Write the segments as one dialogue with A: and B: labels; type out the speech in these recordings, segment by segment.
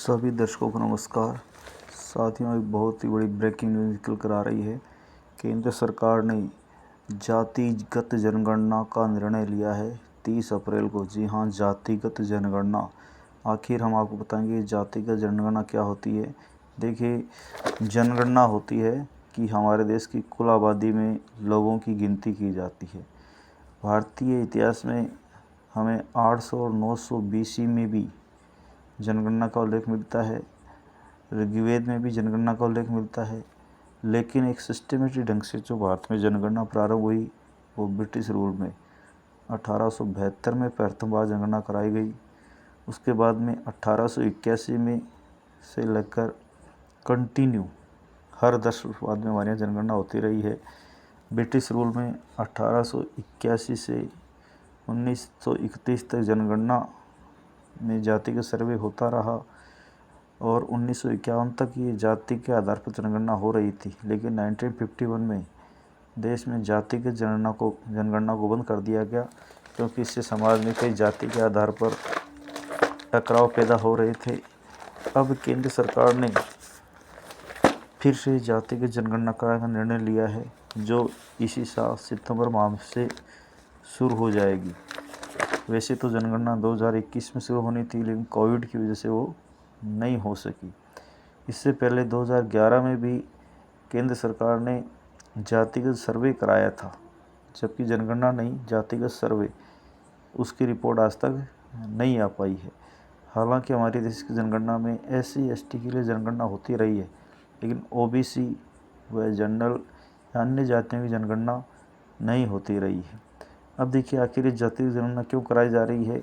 A: सभी दर्शकों को नमस्कार। साथियों, एक बहुत ही बड़ी ब्रेकिंग न्यूज़ निकल कर आ रही है। केंद्र सरकार ने जातिगत जनगणना का निर्णय लिया है 30 अप्रैल को। जी हां, जातिगत जनगणना। आखिर हम आपको बताएंगे जातिगत जनगणना क्या होती है। देखिए, जनगणना होती है कि हमारे देश की कुल आबादी में लोगों की गिनती की जाती है। भारतीय इतिहास में हमें 800 और 900 BC में भी जनगणना का उल्लेख मिलता है। ऋग्वेद में भी जनगणना का उल्लेख मिलता है, लेकिन एक सिस्टमेटिक ढंग से जो भारत में जनगणना प्रारंभ हुई वो ब्रिटिश रूल में 1872 में प्रथम बार जनगणना कराई गई। उसके बाद में 1881 में से लेकर कंटिन्यू हर 10 वर्ष बाद में हमारे यहाँ जनगणना होती रही है। ब्रिटिश रूल में 1881 से 1931 तक जनगणना में जाति का सर्वे होता रहा और 1951 तक ये जाति के आधार पर जनगणना हो रही थी। लेकिन 1951 में देश में जातिगत जनगणना को बंद कर दिया गया, क्योंकि इससे समाज में कई जाति के आधार पर टकराव पैदा हो रहे थे। अब केंद्र सरकार ने फिर से जातिगत जनगणना कराने का निर्णय लिया है, जो इसी साल सितंबर माह से शुरू हो जाएगी। वैसे तो जनगणना 2021 में शुरू होनी थी, लेकिन कोविड की वजह से वो नहीं हो सकी। इससे पहले 2011 में भी केंद्र सरकार ने जातिगत सर्वे कराया था, जबकि जनगणना नहीं, जातिगत सर्वे। उसकी रिपोर्ट आज तक नहीं आ पाई है। हालांकि हमारे देश की जनगणना में SC ST के लिए जनगणना होती रही है, लेकिन OBC व जनरल अन्य जातियों की जनगणना नहीं होती रही है। अब देखिए, आखिर ये जातिगत जनगणना क्यों कराई जा रही है।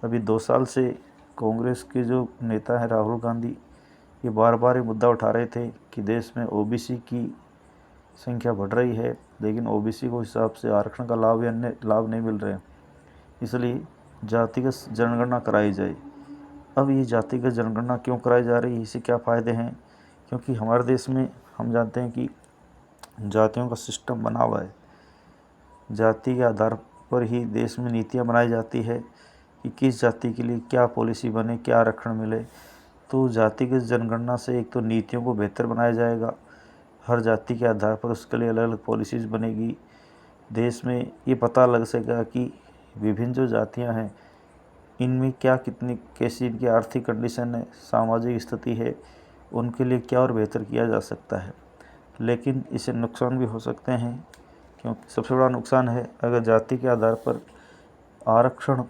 A: अभी 2 साल से कांग्रेस के जो नेता हैं राहुल गांधी, ये बार बार ये मुद्दा उठा रहे थे कि देश में OBC की संख्या बढ़ रही है, लेकिन OBC को हिसाब से आरक्षण का लाभ या अन्य लाभ नहीं मिल रहे हैं, इसलिए जातिगत जनगणना कराई जाए। अब ये जातिगत जनगणना क्यों कराई जा रही है, इससे क्या फ़ायदे हैं। क्योंकि हमारे देश में हम जानते हैं कि जातियों का सिस्टम बना हुआ है। जाति के आधार पर ही देश में नीतियाँ बनाई जाती है कि किस जाति के लिए क्या पॉलिसी बने, क्या आरक्षण मिले। तो जातिगत जनगणना से एक तो नीतियों को बेहतर बनाया जाएगा, हर जाति के आधार पर उसके लिए अलग अलग पॉलिसीज़ बनेगी। देश में ये पता लग सकेगा कि विभिन्न जो जातियां हैं, इनमें क्या कितनी कैसी इनकी आर्थिक कंडीशन है, सामाजिक स्थिति है, उनके लिए क्या और बेहतर किया जा सकता है। लेकिन इससे नुकसान भी हो सकते हैं, क्योंकि सबसे बड़ा नुकसान है अगर जाति के आधार पर आरक्षण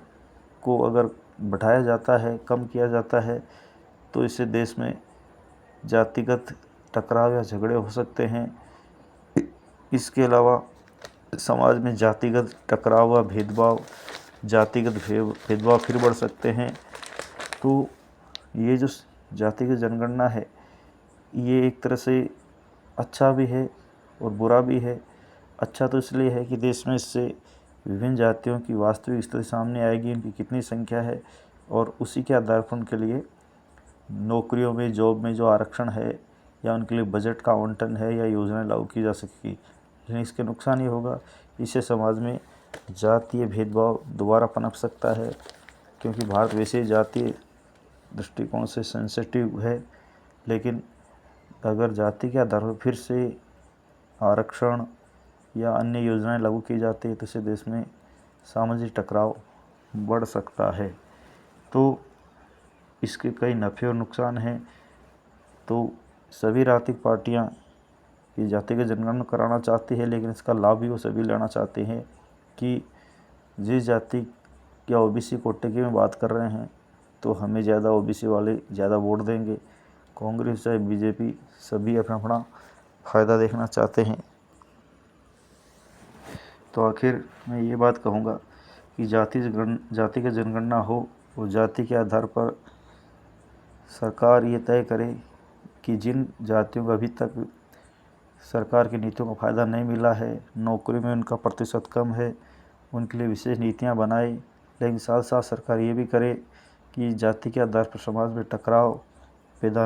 A: को अगर बढ़ाया जाता है, कम किया जाता है, तो इससे देश में जातिगत टकराव या झगड़े हो सकते हैं। इसके अलावा समाज में जातिगत टकराव व भेदभाव, जातिगत भेदभाव फिर बढ़ सकते हैं। तो ये जो जातिगत जनगणना है, ये एक तरह से अच्छा भी है और बुरा भी है। अच्छा तो इसलिए है कि देश में इससे विभिन्न जातियों की वास्तविक स्थिति सामने आएगी, इनकी कितनी संख्या है, और उसी के आधार पर उनके लिए नौकरियों में, जॉब में जो आरक्षण है या उनके लिए बजट का आवंटन है या योजनाएं लागू की जा सकेगी। लेकिन इसके नुकसान ये होगा, इससे समाज में जातीय भेदभाव दोबारा पनप सकता है, क्योंकि भारत वैसे ही जातीय दृष्टिकोण से सेंसिटिव है। लेकिन अगर जाति के आधार पर फिर से आरक्षण या अन्य योजनाएं लागू की जाती है, तो इससे देश में सामाजिक टकराव बढ़ सकता है। तो इसके कई नफ़े और नुकसान हैं। तो सभी राजनीतिक पार्टियां ये जातिगत जनगणना कराना चाहती है, लेकिन इसका लाभ भी वो सभी लेना चाहते हैं कि जिस जाति या OBC कोटे की में बात कर रहे हैं, तो हमें ज़्यादा OBC वाले ज़्यादा वोट देंगे। कांग्रेस चाहे BJP, सभी अपना अपना फ़ायदा देखना चाहते हैं। तो आखिर मैं ये बात कहूँगा कि जातिगत जनगणना हो और जाति के आधार पर सरकार ये तय करे कि जिन जातियों को अभी तक सरकार की नीतियों का फ़ायदा नहीं मिला है, नौकरी में उनका प्रतिशत कम है, उनके लिए विशेष नीतियां बनाए। लेकिन साथ साथ सरकार ये भी करे कि जाति के आधार पर समाज में टकराव पैदा